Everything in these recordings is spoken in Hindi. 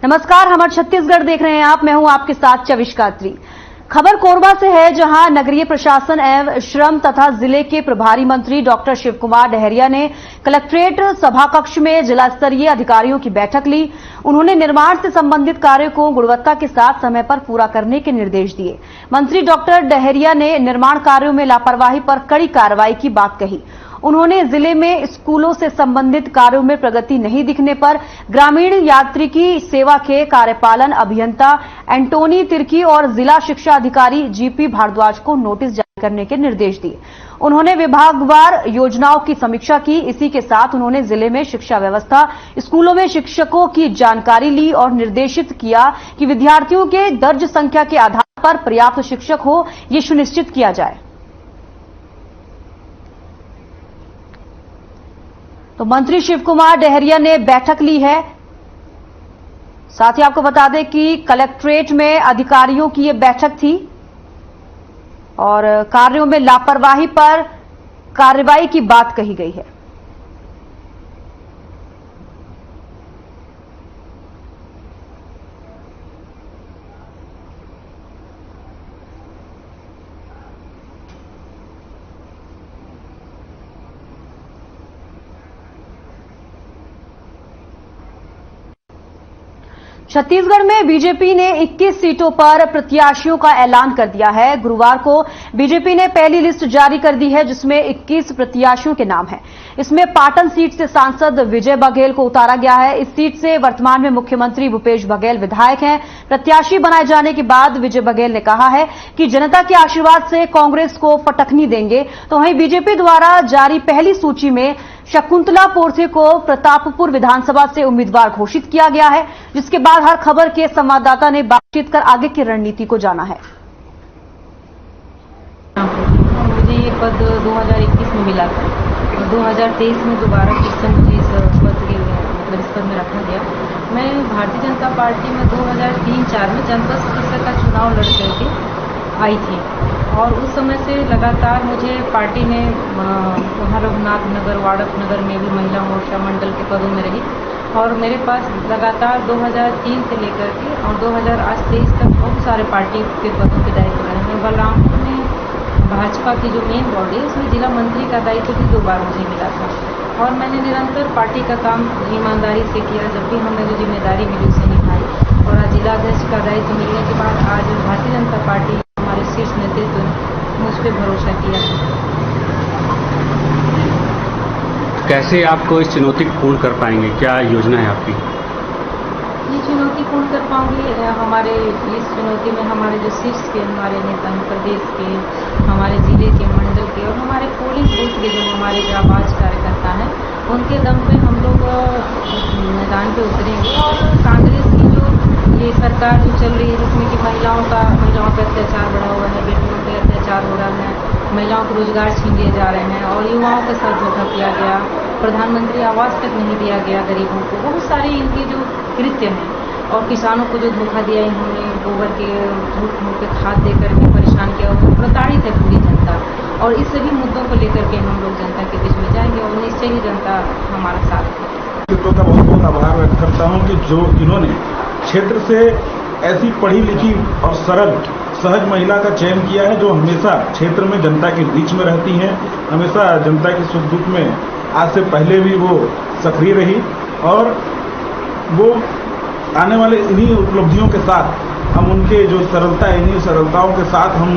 नमस्कार, हमारे छत्तीसगढ़ देख रहे हैं आप। मैं हूं आपके साथ चविष्कात्री। खबर कोरबा से है, जहां नगरीय प्रशासन एवं श्रम तथा जिले के प्रभारी मंत्री डॉक्टर शिवकुमार डहरिया ने कलेक्ट्रेट सभा कक्ष में जिला स्तरीय अधिकारियों की बैठक ली। उन्होंने निर्माण से संबंधित कार्यों को गुणवत्ता के साथ समय पर पूरा करने के निर्देश दिए। मंत्री डॉक्टर डहरिया ने निर्माण कार्यों में लापरवाही पर कड़ी कार्रवाई की बात कही। उन्होंने जिले में स्कूलों से संबंधित कार्यों में प्रगति नहीं दिखने पर ग्रामीण यांत्रिकी सेवा के कार्यपालन अभियंता एंटोनी तिर्की और जिला शिक्षा अधिकारी जीपी भारद्वाज को नोटिस जारी करने के निर्देश दिए। उन्होंने विभागवार योजनाओं की समीक्षा की। इसी के साथ उन्होंने जिले में शिक्षा व्यवस्था, स्कूलों में शिक्षकों की जानकारी ली और निर्देशित किया कि विद्यार्थियों के दर्ज संख्या के आधार पर पर्याप्त शिक्षक हो, ये सुनिश्चित किया जाए। तो मंत्री शिवकुमार डहरिया ने बैठक ली है। साथ ही आपको बता दें कि कलेक्ट्रेट में अधिकारियों की ये बैठक थी और कार्यों में लापरवाही पर कार्रवाई की बात कही गई है। छत्तीसगढ़ में बीजेपी ने 21 सीटों पर प्रत्याशियों का ऐलान कर दिया है। गुरुवार को बीजेपी ने पहली लिस्ट जारी कर दी है, जिसमें 21 प्रत्याशियों के नाम हैं। इसमें पाटन सीट से सांसद विजय बघेल को उतारा गया है। इस सीट से वर्तमान में मुख्यमंत्री भूपेश बघेल विधायक हैं। प्रत्याशी बनाए जाने के बाद विजय बघेल ने कहा है कि जनता के आशीर्वाद से कांग्रेस को फटकनी देंगे। तो वहीं बीजेपी द्वारा जारी पहली सूची में शकुंतला पोर्थे को प्रतापपुर विधानसभा से उम्मीदवार घोषित किया गया है, जिसके बाद हर खबर के संवाददाता ने बातचीत कर आगे की रणनीति को जाना है। मुझे ये पद 2021 में मिला था और 2023 में दोबारा फिर से मुझे इस पद में रखा गया। मैं भारतीय जनता पार्टी में 2003-04 में जनपद सदस्य का चुनाव लड़ करके आई थी और उस समय से लगातार मुझे पार्टी ने वहाँ रघुनाथ नगर, वाड़क नगर में भी महिला मोर्चा मंडल के पदों में रही और मेरे पास लगातार 2003 से लेकर के और 2023 तक बहुत सारे पार्टी के पदों के दायित्व रहे हैं। बलरामपुर में भाजपा की जो मेन बॉडी है उसमें जिला मंत्री का दायित्व भी 2 बार मुझे मिला था और मैंने निरंतर पार्टी का काम ईमानदारी से किया। जब भी हमें जो जिम्मेदारी मिली उसे निभाई और आज जिला अध्यक्ष का दायित्व मिलने के बाद आज भारतीय जनता पार्टी हमारे शीर्ष नेतृत्व ने मुझ पर भरोसा किया। कैसे आपको इस चुनौती को पूर्ण कर पाएंगे? क्या योजना है आपकी? ये चुनौती पूर्ण कर पाऊंगी। हमारे इस चुनौती में हमारे जो शीर्ष के हमारे नेता हैं, प्रदेश के, हमारे जिले के, मंडल के और हमारे पोलिंग बूथ के जो हमारे जाबाज कार्यकर्ता हैं, उनके दम पे हम लोग मैदान पे उतरेंगे और कांग्रेस की जो ये सरकार जो चल रही है जिसमें कि महिलाओं पे अत्याचार बढ़ा हुआ है, बेटियों पे अत्याचार हो रहा है, महिलाओं को रोजगार छीन लिए जा रहे हैं और युवाओं के साथ धोखा किया गया, प्रधानमंत्री आवास तक नहीं दिया गया गरीबों को, बहुत सारे इनके जो कृत्य हैं और किसानों को जो धोखा दिया इन्होंने, गोबर के झूठ मूठ के खाद दे करके परेशान किया, वो प्रताड़ित है पूरी जनता और इस सभी मुद्दों को लेकर के हम लोग जनता के बीच में जाएंगे और निश्चय ही जनता हमारा साथ है। का बहुत बहुत आभार व्यक्त करता हूँ कि जो इन्होंने क्षेत्र से ऐसी पढ़ी लिखी और सरल सहज महिला का चयन किया है जो हमेशा क्षेत्र में जनता के बीच में रहती हैं, हमेशा जनता के सुख दुख में आज से पहले भी वो सक्रिय रही और वो आने वाले इन्हीं उपलब्धियों के साथ हम उनके जो सरलता है इन्हीं सरलताओं के साथ हम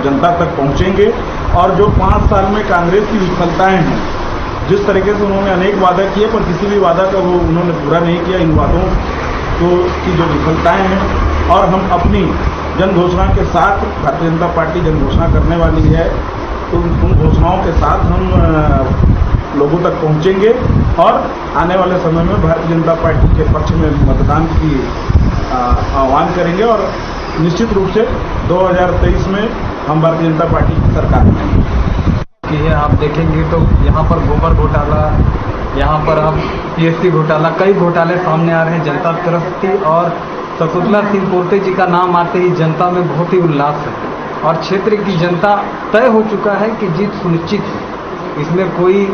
जनता तक पहुंचेंगे और जो 5 साल में कांग्रेस की विफलताएं हैं, जिस तरीके से उन्होंने अनेक वादा किए पर किसी भी वादा का वो उन्होंने पूरा नहीं किया, इन वादों की जो विफलताएं हैं और हम अपनी जन घोषणा के साथ भारतीय जनता पार्टी जन घोषणा करने वाली है, तो उन घोषणाओं के साथ हम लोगों तक पहुंचेंगे और आने वाले समय में भारतीय जनता पार्टी के पक्ष में मतदान की आह्वान करेंगे और निश्चित रूप से 2023 में हम भारतीय जनता पार्टी की सरकार बनाएंगे। आप देखेंगे तो यहाँ पर गोबर घोटाला, यहाँ पर अब पीएससी घोटाला, कई घोटाले सामने आ रहे हैं जनता तरफ से और शकुंतला सिंह पोर्ते जी का नाम आते ही जनता में बहुत ही उल्लास है और क्षेत्र की जनता तय हो चुका है कि जीत सुनिश्चित है, इसमें कोई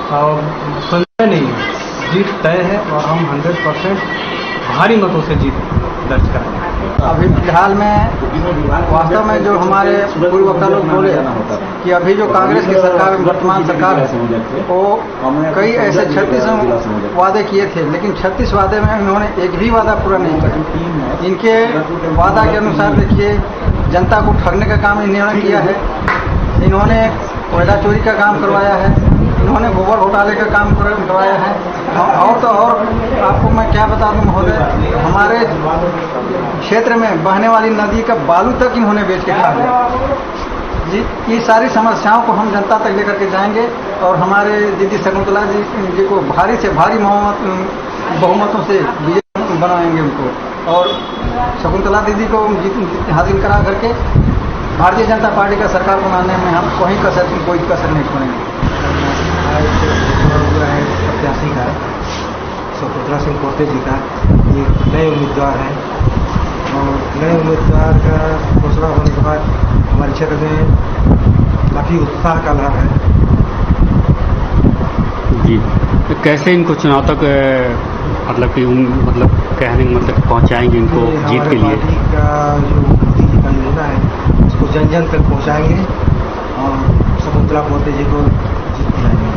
संशय नहीं है, जीत तय है और हम 100% भारी मतों से जीत दर्ज कराएंगे। अभी फिलहाल में वास्तव में जो हमारे पूर्व वक्ता लोग बोले कि अभी जो कांग्रेस की सरकार वर्तमान सरकार है वो कई ऐसे 36 वादे किए थे, लेकिन 36 वादे में उन्होंने एक भी वादा पूरा नहीं किया। इनके वादा के अनुसार देखिए जनता को ठगने का काम इन्होंने किया है, इन्होंने कोयला चोरी का काम करवाया है, इन्होंने गोबर घोटाले का काम करवाया है। और तो और आपको मैं क्या बता दूं महोदय, हमारे क्षेत्र में बहने वाली नदी का बालू तक इन्होंने बेच के खा लिया जी। ये सारी समस्याओं को हम जनता तक लेकर के जाएंगे और हमारे दीदी शकुंतला जी को भारी से भारी बहुमतों से विजयी बनाएंगे उनको, और शकुंतला दीदी को हासिल करा करके भारतीय जनता पार्टी का सरकार बनाने में हम कोई कसर नहीं छोड़ेंगे। प्रत्याशी का शकुंतला सिंह पोर्ते जी का ये नए उम्मीदवार हैं और नए उम्मीदवार का घोषणा होने के बाद हमारे क्षेत्र में काफ़ी उत्साह का लहर है जी। तो कैसे इनको चुनाव तक मतलब कि कहने मतलब पहुंचाएंगे इनको जीत के लिए? पार्टी का जो मोदी जी का योजना है उसको जन जन तक पहुंचाएंगे और शकुंतला पोर्ते जी को जीत दिलाएंगे।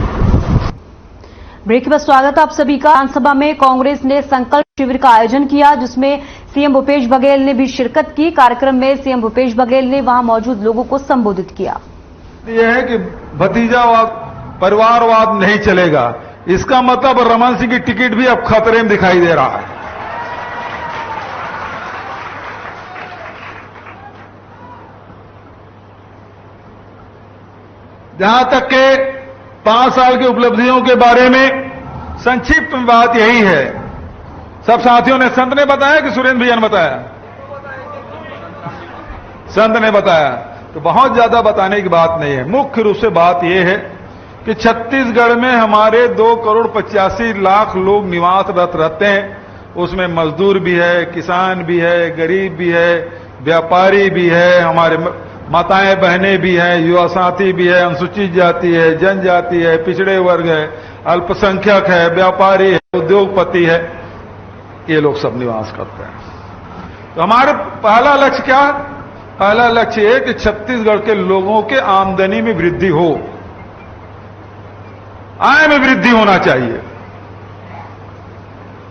ब्रेक के बाद स्वागत है आप सभी का। विधानसभा में कांग्रेस ने संकल्प शिविर का आयोजन किया जिसमें सीएम भूपेश बघेल ने भी शिरकत की। कार्यक्रम में सीएम भूपेश बघेल ने वहां मौजूद लोगों को संबोधित किया। यह है कि भतीजावाद परिवारवाद नहीं चलेगा, इसका मतलब रमन सिंह की टिकट भी अब खतरे में दिखाई दे रहा है। जहां तक के 5 साल की उपलब्धियों के बारे में संक्षिप्त में बात यही है, सब साथियों ने, संत ने बताया कि सुरेंद्र भैया ने बताया? संत ने बताया, तो बहुत ज्यादा बताने की बात नहीं है। मुख्य रूप से बात यह है कि छत्तीसगढ़ में हमारे 2,85,00,000 लोग निवासरत रहते हैं। उसमें मजदूर भी है, किसान भी है, गरीब भी है, व्यापारी भी है, हमारे माताएं बहनें भी हैं, युवा साथी भी है, अनुसूचित जाति है, जनजाति है, पिछड़े वर्ग है, अल्पसंख्यक है, व्यापारी है, उद्योगपति है, ये लोग सब निवास करते हैं। तो हमारे पहला लक्ष्य क्या है? पहला लक्ष्य है कि छत्तीसगढ़ के लोगों के आमदनी में वृद्धि हो, आय में वृद्धि होना चाहिए।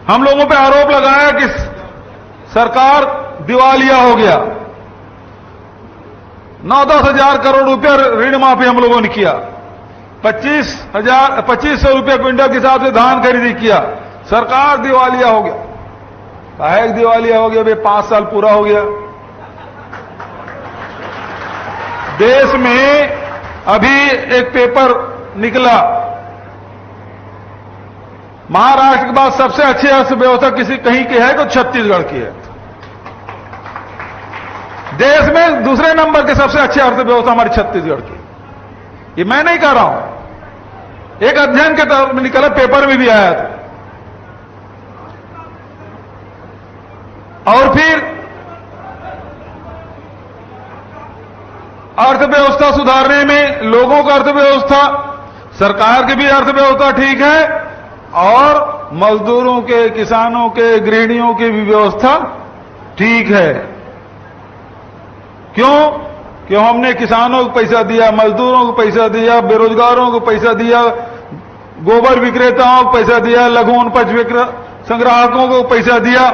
हम लोगों पे आरोप लगाया कि सरकार दिवालिया हो गया। 9-10 हजार करोड़ रुपया ऋण माफी हम लोगों ने किया, 2500 रुपये क्विंटल के हिसाब से धान खरीदी किया, सरकार दिवालिया हो गया। काहे दिवालिया हो गया? भाई 5 साल पूरा हो गया। देश में अभी एक पेपर निकला, महाराष्ट्र के बाद सबसे अच्छी अर्थव्यवस्था कहीं की है तो छत्तीसगढ़ की है। देश में दूसरे नंबर के सबसे अच्छी अर्थव्यवस्था हमारी छत्तीसगढ़ की। ये मैं नहीं कह रहा हूं, एक अध्ययन के तौर में निकला, पेपर में भी आया था। और फिर अर्थव्यवस्था सुधारने में लोगों का अर्थव्यवस्था, सरकार की भी अर्थव्यवस्था ठीक है और मजदूरों के, किसानों के, गृहिणियों की भी व्यवस्था ठीक है। क्यों हमने किसानों को पैसा दिया, मजदूरों को पैसा दिया, बेरोजगारों को पैसा दिया, गोबर विक्रेताओं को पैसा दिया, लघु उपज संग्राहकों को पैसा दिया।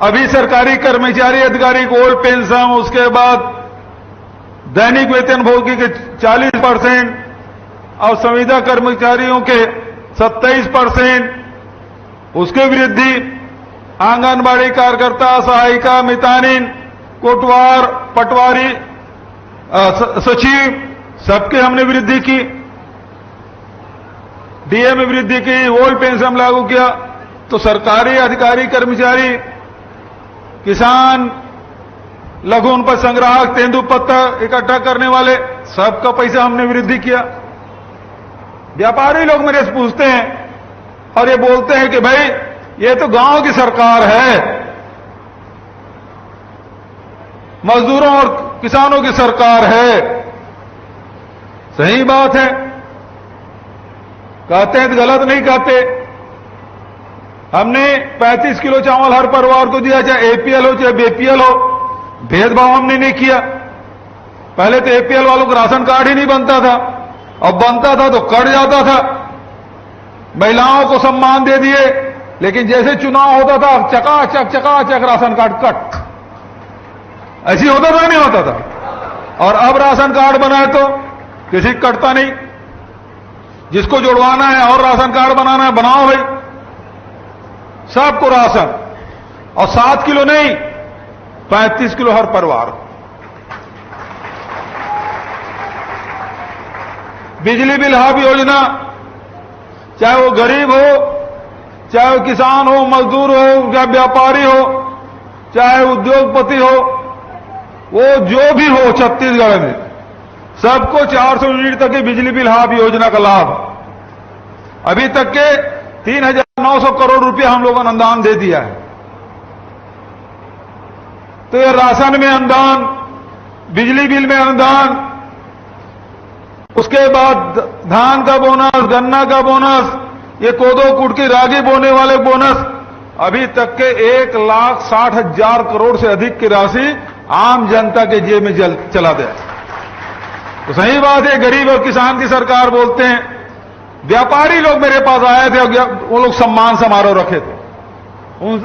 अभी सरकारी कर्मचारी अधिकारी को ओल्ड पेंशन, उसके बाद दैनिक वेतन भोगी के 40% और संविदा कर्मचारियों के 27%, उसके वृद्धि, आंगनबाड़ी कार्यकर्ता, सहायिका, मितानिन, कोटवार, पटवारी, सचिव, सबके हमने वृद्धि की। डीए में वृद्धि की, ओल्ड पेंशन लागू किया। तो सरकारी अधिकारी, कर्मचारी, किसान, लघु उपज संग्राहक, तेंदुपत्ता इकट्ठा करने वाले, सबका पैसा हमने वृद्धि किया। व्यापारी लोग मेरे से पूछते हैं और ये बोलते हैं कि भाई ये तो गांव की सरकार है, मजदूरों और किसानों की सरकार है। सही बात है, कहते हैं तो गलत नहीं कहते। हमने 35 किलो चावल हर परिवार को दिया, चाहे एपीएल हो चाहे बीपीएल हो, भेदभाव हमने नहीं किया। पहले तो एपीएल वालों को राशन कार्ड ही नहीं बनता था, अब बनता था तो कट जाता था। महिलाओं को सम्मान दे दिए, लेकिन जैसे चुनाव होता था चकाचक राशन कार्ड कट। ऐसी होता था नहीं होता था। और अब राशन कार्ड बनाए तो किसी कटता नहीं। जिसको जुड़वाना है और राशन कार्ड बनाना है, बनाओ भाई, सबको राशन। और 7 किलो नहीं, 35 किलो हर परिवार। बिजली बिल हाफ योजना, चाहे वो गरीब हो, चाहे वो किसान हो, मजदूर हो, चाहे व्यापारी हो, चाहे उद्योगपति हो, वो जो भी हो छत्तीसगढ़ में, सबको 400 यूनिट तक की बिजली बिल हाफ योजना का लाभ। अभी तक के 3,900 करोड़ रुपया हम लोगों ने अनुदान दे दिया है। तो ये राशन में अनुदान, बिजली बिल में अनुदान, उसके बाद धान का बोनस, गन्ना का बोनस, ये कोदो कुटकी रागी बोने वाले बोनस, अभी तक के 1,60,000 करोड़ से अधिक की राशि आम जनता के जेब में चला गया। तो सही बात है, गरीब और किसान की सरकार बोलते हैं। व्यापारी लोग मेरे पास आए थे, वो लोग सम्मान समारोह रखे थे।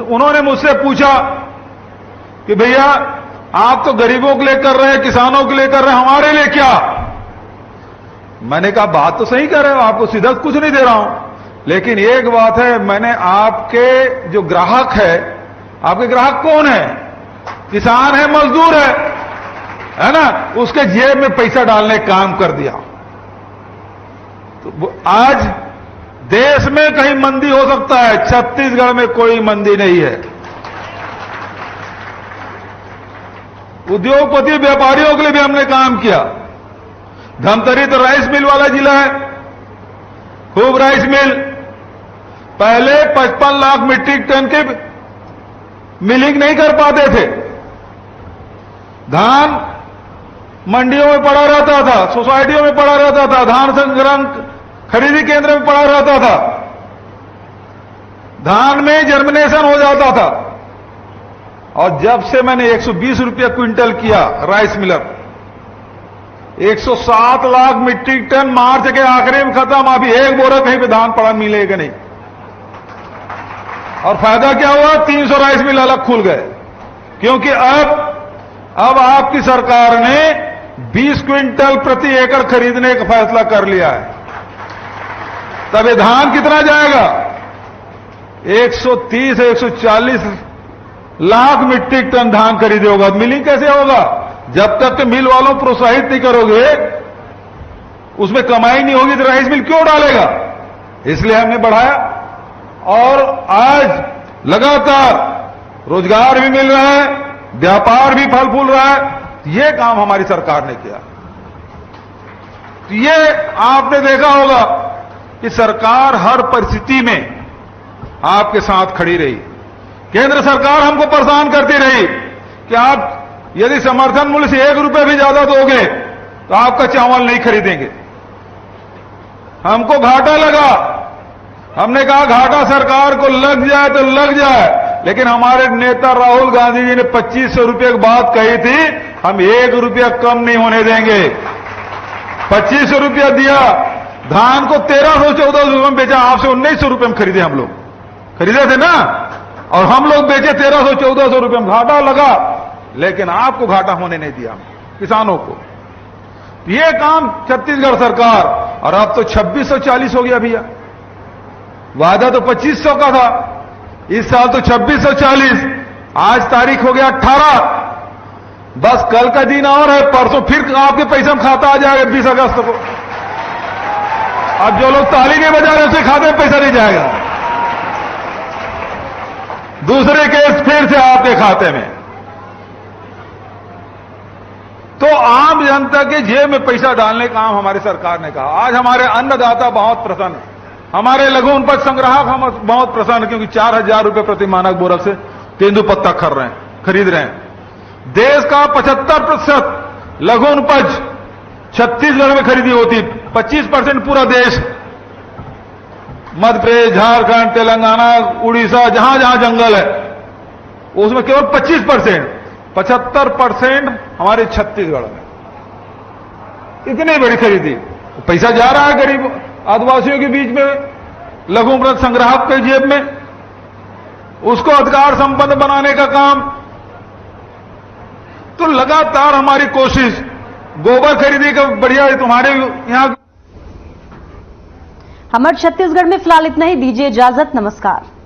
उन्होंने मुझसे पूछा कि भैया आप तो गरीबों के लिए कर रहे हैं, किसानों के लिए कर रहे हैं, हमारे लिए क्या? मैंने कहा बात तो सही कर रहे हो, आपको सीधा कुछ नहीं दे रहा हूं, लेकिन एक बात है, मैंने आपके जो ग्राहक है, आपके ग्राहक कौन है? किसान है, मजदूर है ना? उसके जेब में पैसा डालने का काम कर दिया। तो आज देश में कहीं मंदी हो सकता है, छत्तीसगढ़ में कोई मंदी नहीं है। उद्योगपति व्यापारियों के लिए भी हमने काम किया। धमतरी तो राइस मिल वाला जिला है, खूब राइस मिल। पहले 55 लाख मीट्रिक टन के मिलिंग नहीं कर पाते थे। धान मंडियों में पड़ा रहता था, सोसाइटियों में पड़ा रहता था, धान संग्रहण खरीदी केंद्र में पड़ा रहता था, धान में जर्मिनेशन हो जाता था। और जब से मैंने 120 रुपया क्विंटल किया rice miller, 107 lakh metric ton March के आखिरी में खत्म। अभी एक बोरा कहीं पे धान पड़ा मिलेगा नहीं। और फायदा क्या हुआ? 300 राइस मिल अलग खुल गए, क्योंकि अब आपकी सरकार ने 20 क्विंटल प्रति एकड़ खरीदने का फैसला कर लिया है। तब ये धान कितना जाएगा? 130 140 लाख मीट्रिक टन धान खरीदे होगा। मिलिंग कैसे होगा? जब तक मिल वालों प्रोत्साहित नहीं करोगे, उसमें कमाई नहीं होगी, तो राइस मिल क्यों डालेगा? इसलिए हमने बढ़ाया। और आज लगातार रोजगार भी मिल रहा है, व्यापार भी फल फूल रहा है। ये काम हमारी सरकार ने किया। तो ये आपने देखा होगा कि सरकार हर परिस्थिति में आपके साथ खड़ी रही। केंद्र सरकार हमको परेशान करती रही कि आप यदि समर्थन मूल्य से 1 रुपये भी ज्यादा दोगे तो आपका चावल नहीं खरीदेंगे। हमको घाटा लगा, हमने कहा घाटा सरकार को लग जाए तो लग जाए, लेकिन हमारे नेता राहुल गांधी जी ने 2500 रुपये की बात कही थी, हम 1 रुपया कम नहीं होने देंगे। 2500 रुपया दिया, धान को 1300-1400 रुपये में बेचा, आपसे 1900 रुपये में खरीदे। हम लोग खरीदे थे ना, और हम लोग बेचे 1300-1400 रुपये में। घाटा लगा, लेकिन आपको घाटा होने नहीं दिया, किसानों को। ये काम छत्तीसगढ़ सरकार, और अब तो 2640 हो गया भैया। वादा तो 2500 का था, इस साल तो 2640। आज तारीख हो गया 18, बस कल का दिन और है, परसों फिर आपके पैसे में खाता आ जाएगा 20 अगस्त को। अब जो लोग ताली नहीं बजा रहे उसके खाते में पैसा नहीं जाएगा, दूसरे केस फिर से आपके खाते में। तो आम जनता के जेब में पैसा डालने का काम हमारी सरकार ने कहा। आज हमारे अन्नदाता बहुत प्रसन्न है, हमारे लघु उपज संग्राहक हम बहुत प्रसन्न, क्योंकि 4000 रुपये प्रति मानक बोरक से तेंदुपत्ता खरीद रहे हैं। देश का 75% लघु उपज छत्तीसगढ़ में खरीदी होती, 25% पूरा देश। मध्य प्रदेश, झारखंड, तेलंगाना, उड़ीसा, जहां जहां जंगल है उसमें केवल 25%, 75% हमारे छत्तीसगढ़ में। इतनी बड़ी खरीदी, पैसा जा रहा है गरीब आदिवासियों के बीच में, लघु वृहत संग्राहक के जेब में, उसको अधिकार संपन्न बनाने का काम। तो लगातार हमारी कोशिश, गोबर खरीदी का बढ़िया तुम्हारे यहां। हमारे छत्तीसगढ़ में फिलहाल इतना ही। दीजिए इजाजत, नमस्कार।